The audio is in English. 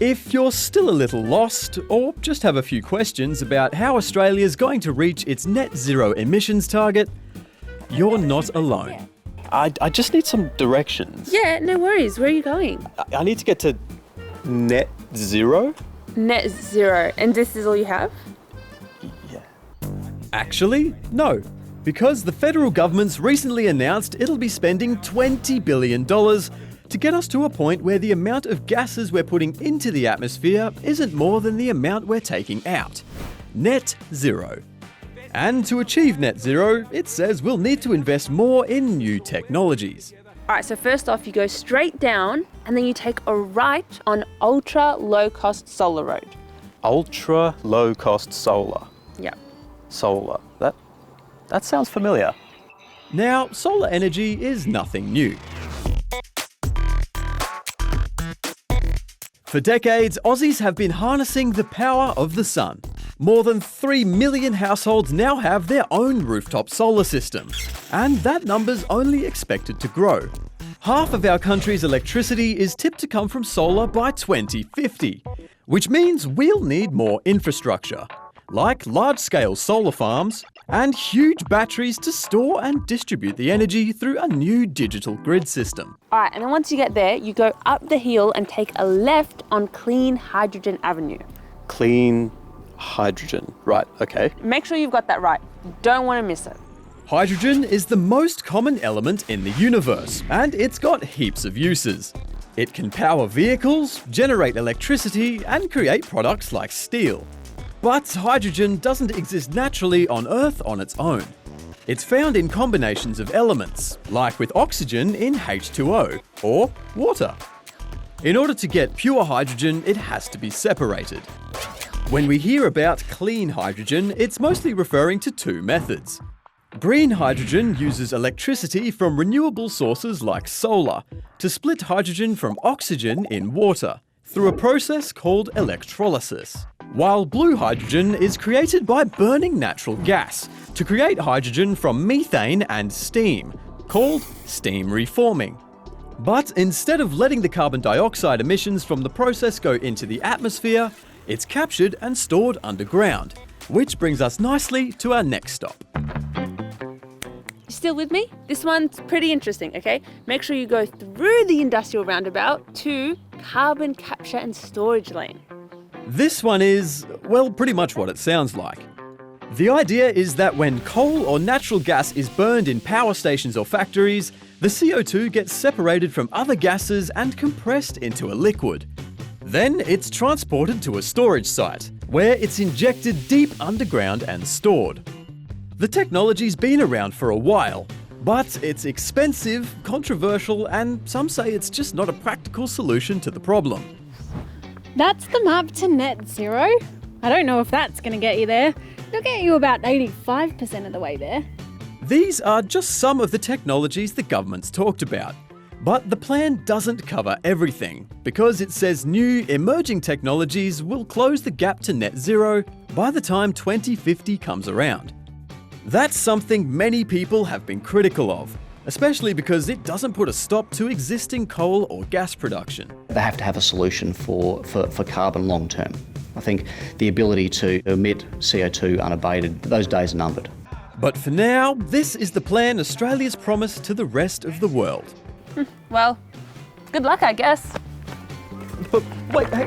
If you're still a little lost, or just have a few questions about how Australia's going to reach its net zero emissions target, you're not alone. I just need some directions. Yeah, no worries. Where are you going? I need to get to net zero? Net zero. And this is all you have? Yeah. Actually, no. Because the federal government's recently announced it'll be spending $20 billion to get us to a point where the amount of gases we're putting into the atmosphere isn't more than the amount we're taking out. Net zero. And to achieve net zero, it says we'll need to invest more in new technologies. All right, so first off, you go straight down and then you take a right on ultra low-cost solar road. Ultra low-cost solar. Yeah. Solar. That sounds familiar. Now, solar energy is nothing new. For decades, Aussies have been harnessing the power of the sun. More than 3 million households now have their own rooftop solar system, and that number's only expected to grow. Half of our country's electricity is tipped to come from solar by 2050, which means we'll need more infrastructure, like large-scale solar farms and huge batteries to store and distribute the energy through a new digital grid system. All right, and then once you get there, you go up the hill and take a left on Clean Hydrogen Avenue. Clean hydrogen. Right, okay. Make sure you've got that right. You don't want to miss it. Hydrogen is the most common element in the universe, and it's got heaps of uses. It can power vehicles, generate electricity, and create products like steel. But hydrogen doesn't exist naturally on Earth on its own. It's found in combinations of elements, like with oxygen in H2O, or water. In order to get pure hydrogen, it has to be separated. When we hear about clean hydrogen, it's mostly referring to two methods. Green hydrogen uses electricity from renewable sources like solar to split hydrogen from oxygen in water through a process called electrolysis. While blue hydrogen is created by burning natural gas to create hydrogen from methane and steam, called steam reforming. But instead of letting the carbon dioxide emissions from the process go into the atmosphere, it's captured and stored underground, which brings us nicely to our next stop. You still with me? This one's pretty interesting, okay? Make sure you go through the industrial roundabout to carbon capture and storage lane. This one is, well, pretty much what it sounds like. The idea is that when coal or natural gas is burned in power stations or factories, the CO2 gets separated from other gases and compressed into a liquid. Then it's transported to a storage site, where it's injected deep underground and stored. The technology's been around for a while, but it's expensive, controversial, and some say it's just not a practical solution to the problem. That's the map to net zero. I don't know if that's going to get you there. It'll get you about 85% of the way there. These are just some of the technologies the government's talked about. But the plan doesn't cover everything, because it says new emerging technologies will close the gap to net zero by the time 2050 comes around. That's something many people have been critical of, especially because it doesn't put a stop to existing coal or gas production. They have to have a solution for carbon long term. I think the ability to emit CO2 unabated, those days are numbered. But for now, this is the plan Australia's promised to the rest of the world. Well, good luck, I guess. But wait, hey.